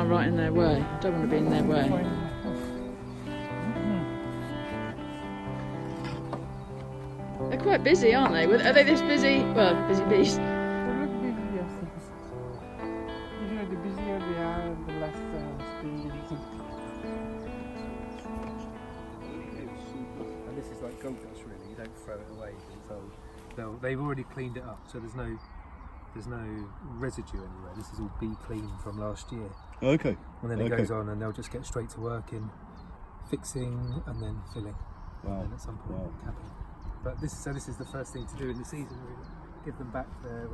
I'm right in their way. I don't want to be in their way. They're quite busy, aren't they? Are they this busy? Well, busy bees. They look busy, yes. Usually the busier they are, the less stingy. And this is like goldfish, really. You don't throw it away. So they've already cleaned it up, so there's no residue anywhere. This is all bee clean from last year. Okay. And then it goes on, and they'll just get straight to work in fixing and then filling. Wow. And at some point capping. But this is the first thing to do in the season, really. Give them back their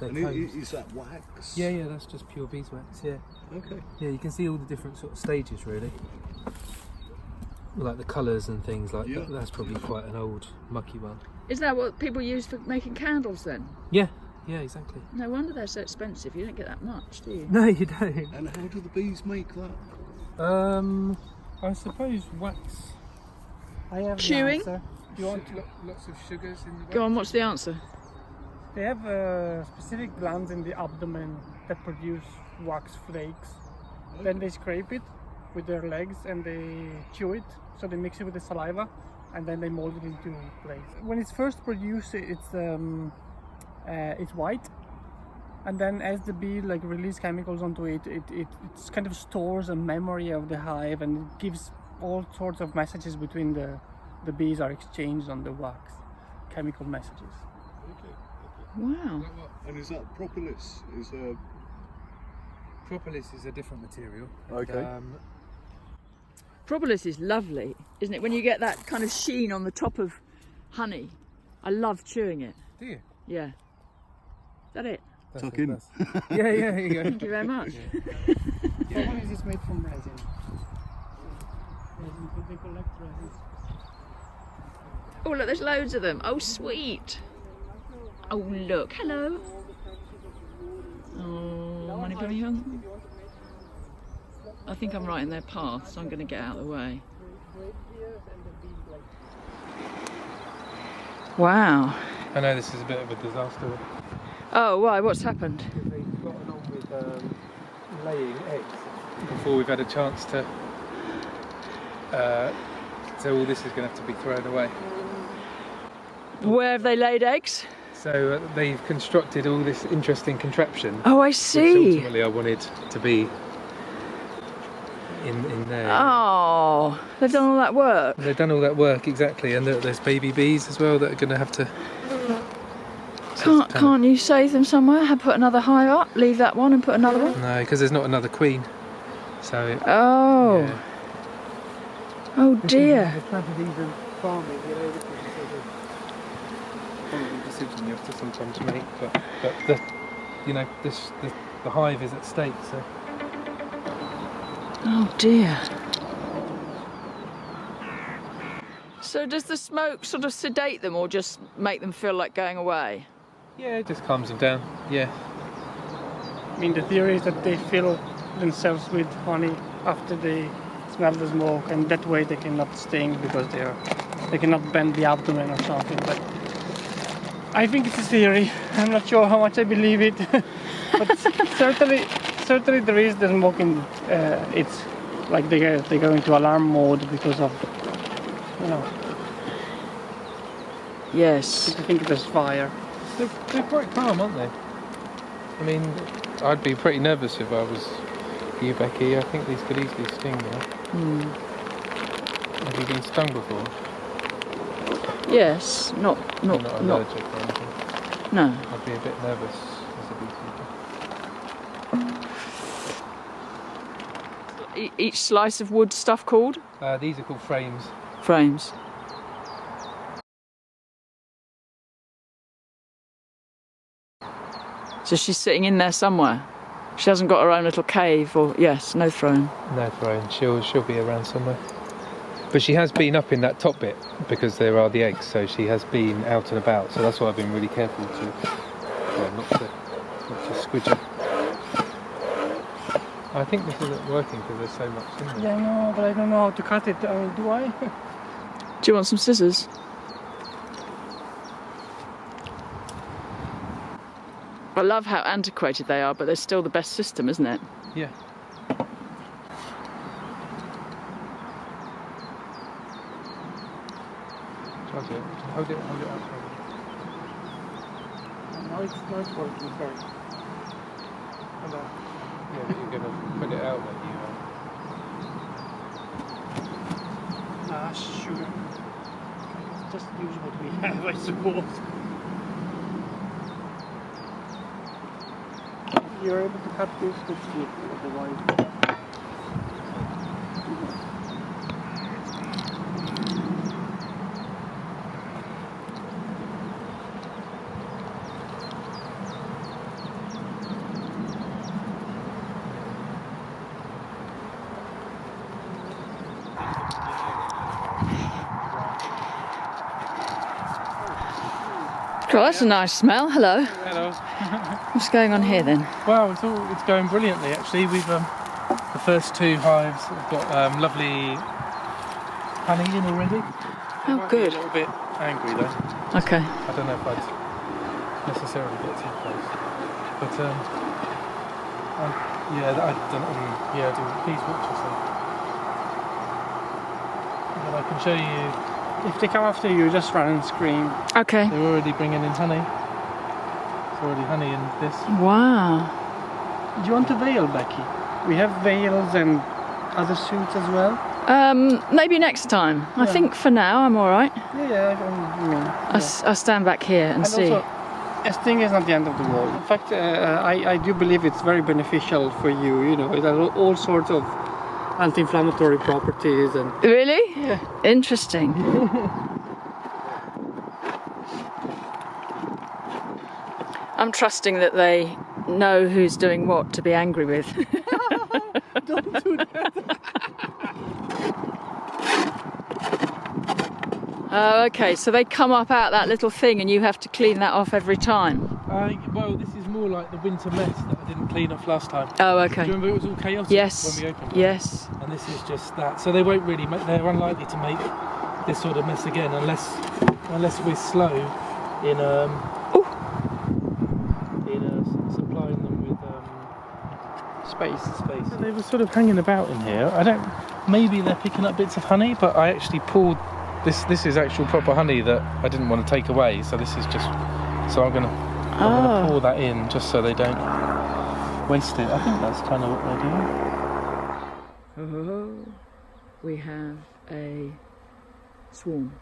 combs. Is that wax? Yeah, that's just pure beeswax. Yeah. Okay. Yeah, you can see all the different sort of stages, really. Like the colours and things like that. That's probably quite an old mucky one. Is that what people use for making candles then? Yeah, exactly. No wonder they're so expensive. You don't get that much, do you? No, you don't. And how do the bees make that? I suppose wax. I have Chewing? the answer. Do you want lots of sugars in the wax? Go on, what's the answer? They have specific glands in the abdomen that produce wax flakes. Then they scrape it with their legs and they chew it. So they mix it with the saliva and then they mold it into place. When it's first produced, it's white. And then as the bee release chemicals onto it, it kind of stores a memory of the hive, and it gives all sorts of messages between the bees are exchanged on the wax, chemical messages. Okay. Wow. And is that propolis? Propolis is a different material. Okay. Propolis is lovely, isn't it? When you get that kind of sheen on the top of honey. I love chewing it. Do you? Yeah. Is that it? Tuck in. Yeah, here you go. Thank you very much. Yeah, one is just made from resin. They collect resins. Oh, look, there's loads of them. Oh, sweet. Oh, look. Hello. Oh, money penny hung. I think I'm right in their path, so I'm going to get out of the way. Wow. I know this is a bit of a disaster. Oh, why? What's happened? They've gotten on with laying eggs before we've had a chance to. So all this is going to have to be thrown away. Where have they laid eggs? So they've constructed all this interesting contraption. Oh, I Which see. ultimately I wanted to be in there. Oh, they've done all that work. They've done all that work, exactly, and there's baby bees as well that are going to have to. Can't you save them somewhere? Put another hive up, leave that one and put another one? No, because there's not another queen. So. Oh. Yeah. Oh dear. The plan of even farming, you know, this is a sort of probably decision you have to sometimes make, but the hive is at stake, so. Oh dear. So does the smoke sort of sedate them or just make them feel like going away? Yeah, it just calms them down. Yeah. I mean, the theory is that they fill themselves with honey after they smell the smoke, and that way they cannot sting because they cannot bend the abdomen or something. But I think it's a theory. I'm not sure how much I believe it, but certainly there is the smoke in. It's like they go into alarm mode because of, you know. Yes. I think there's fire. They're quite calm, aren't they? I mean, I'd be pretty nervous if I was you, Becky. I think these could easily sting you. Have you been stung before? Yes. Not allergic or anything. No. I'd be a bit nervous as a beekeeper. Each slice of wood stuff called? These are called frames. Frames. So she's sitting in there somewhere. She hasn't got her own little cave, or yes, no throne. No throne. She'll be around somewhere. But she has been up in that top bit because there are the eggs. So she has been out and about. So that's why I've been really careful not to squidge her. I think this isn't working because there's so much in there. Yeah, I know, but I don't know how to cut it. I mean, do I? Do you want some scissors? I love how antiquated they are, but they're still the best system, isn't it? Yeah. do it. Hold it up. No, it's working, sorry. Hold on. Yeah, but you're going to put it out when you... Ah, sugar. Just use what we have, I suppose. You're able to cut this with stick, otherwise. Oh, that's a nice smell. Hello. Hello. What's going on here then? Well, it's going brilliantly actually. We've the first 2 hives have got lovely honey in already. They Oh, might good. Be a little bit angry though. Okay. I don't know if I'd necessarily get too close, but yeah, I don't. Yeah, please watch yourself. And I can show you. If they come after you, just run and scream. Okay. They're already bringing in honey. There's already honey in this. Wow. Do you want a veil, Becky? We have veils and other suits as well. Maybe next time. I Yeah. think for now I'm all right. Yeah, I mean. I'll stand back here and see. Also, a sting is not the end of the world. In fact, I do believe it's very beneficial for you. You know, it has all sorts of anti-inflammatory properties and. Really? Yeah. Interesting. I'm trusting that they know who's doing what to be angry with. Don't do that. Oh, okay, so they come up out that little thing and you have to clean that off every time. Well, this is more like the winter mess that I didn't clean off last time. Oh, Do okay. you remember it was all chaotic Yes. when we opened it? Yes. And this is just that. So they won't really make, they're unlikely to make this sort of mess again unless we're slow in supplying them with space. They were sort of hanging about in here. Maybe they're picking up bits of honey, but I actually poured this is actual proper honey that I didn't want to take away, so this is just I'm gonna pour that in just so they don't waste it. I think that's kind of what they're doing. Oh, we have a swarm.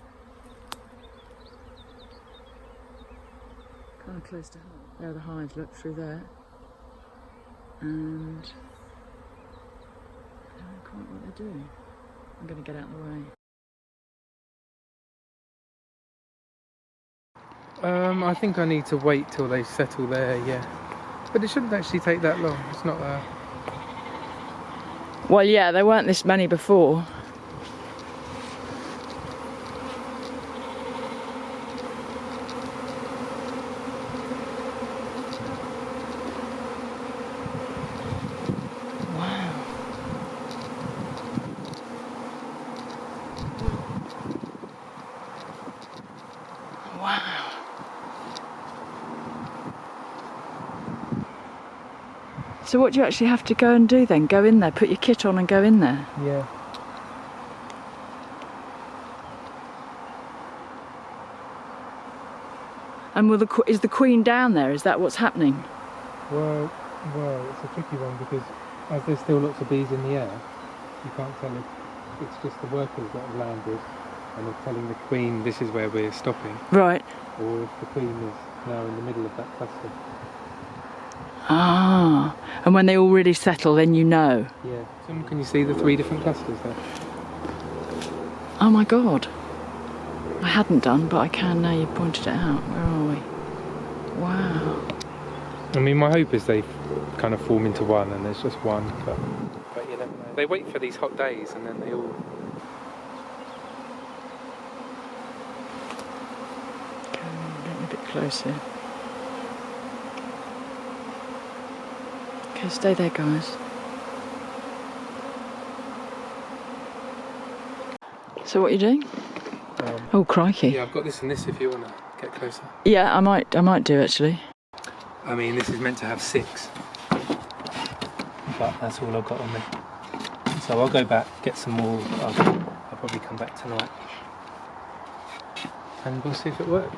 Kind of close to home. There are the hives, look through there. And I don't know quite what they're doing. I'm going to get out of the way. I think I need to wait till they settle there, yeah. But it shouldn't actually take that long. It's not Well, yeah, there weren't this many before. Wow. Wow. So what do you actually have to go and do then? Go in there, put your kit on and go in there? Yeah. And is the queen down there? Is that what's happening? Well, it's a tricky one because as there's still lots of bees in the air, you can't tell if it's just the workers that have landed and they're telling the queen this is where we're stopping, Right. or if the queen is now in the middle of that cluster. Ah, and when they all really settle, then you know. Yeah. So can you see the 3 different clusters there? Oh my God. I hadn't done, but I can now you've pointed it out. Where are we? Wow. I mean, my hope is they kind of form into one and there's just one, but you never know. They wait for these hot days and then they all... Getting a bit closer. Okay, stay there, guys. So what are you doing? Oh, crikey. Yeah, I've got this and this if you want to get closer. Yeah, I might do actually. I mean, this is meant to have 6, but that's all I've got on me. So I'll go back, get some more. I'll probably come back tonight and we'll see if it works.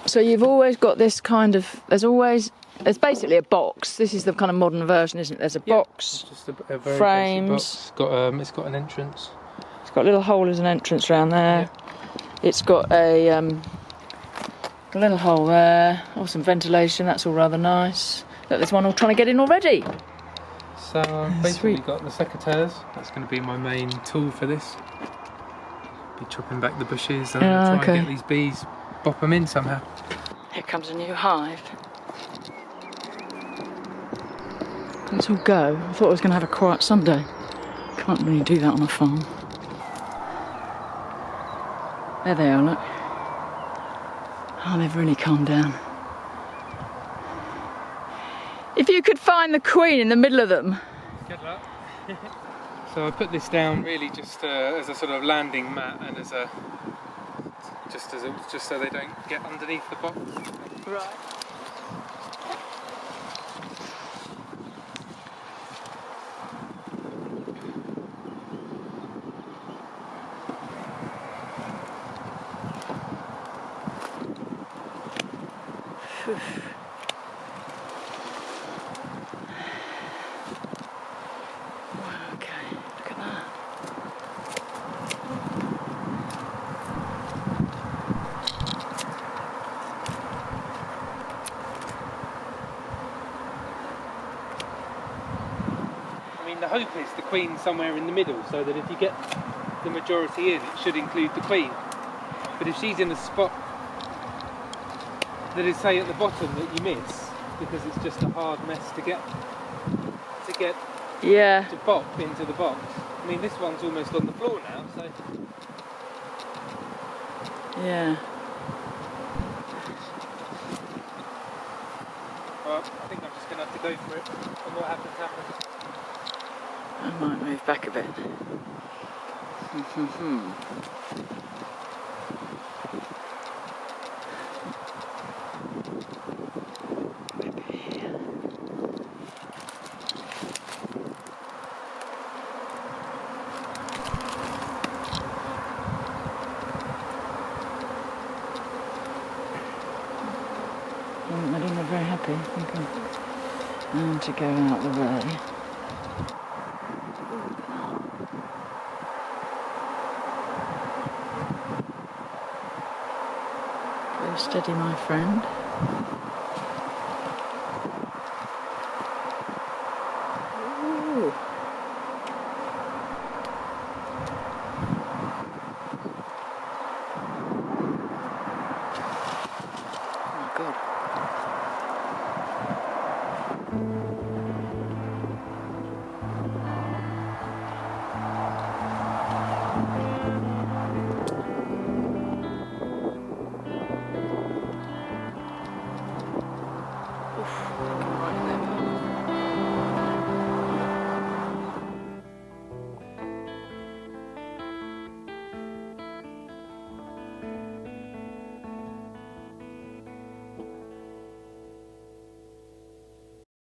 So you've always got this kind of, there's basically a box. This is the kind of modern version, isn't it? There's a box, It's just a very frames. basic box. It's got an entrance. It's got a little hole as an entrance around there. It's got a little hole there. Oh, some ventilation, that's all rather nice. Look, there's one all trying to get in already. So I've basically Sweet. got the secateurs. That's going to be my main tool for this. Be chopping back the bushes and try and get these bees, bop them in somehow. Here comes a new hive. Let's all go. I thought I was going to have a quiet Sunday. Can't really do that on a farm. There they are, look. Oh, they've really calmed down. If you could find the queen in the middle of them. Good luck. So I put this down really just as a sort of landing mat and as a just so they don't get underneath the box. Right. Okay, look at that. I mean, the hope is the queen's somewhere in the middle, so that if you get the majority in, it should include the queen. But if she's in a spot that is, say, at the bottom that you miss, because it's just a hard mess to get Yeah. to bop into the box. I mean, this one's almost on the floor now, so Yeah. well, I think I'm just going to have to go for it, and what happens, happens. I might move back a bit. I don't look very happy. I'm to go out the way. Go steady, my friend.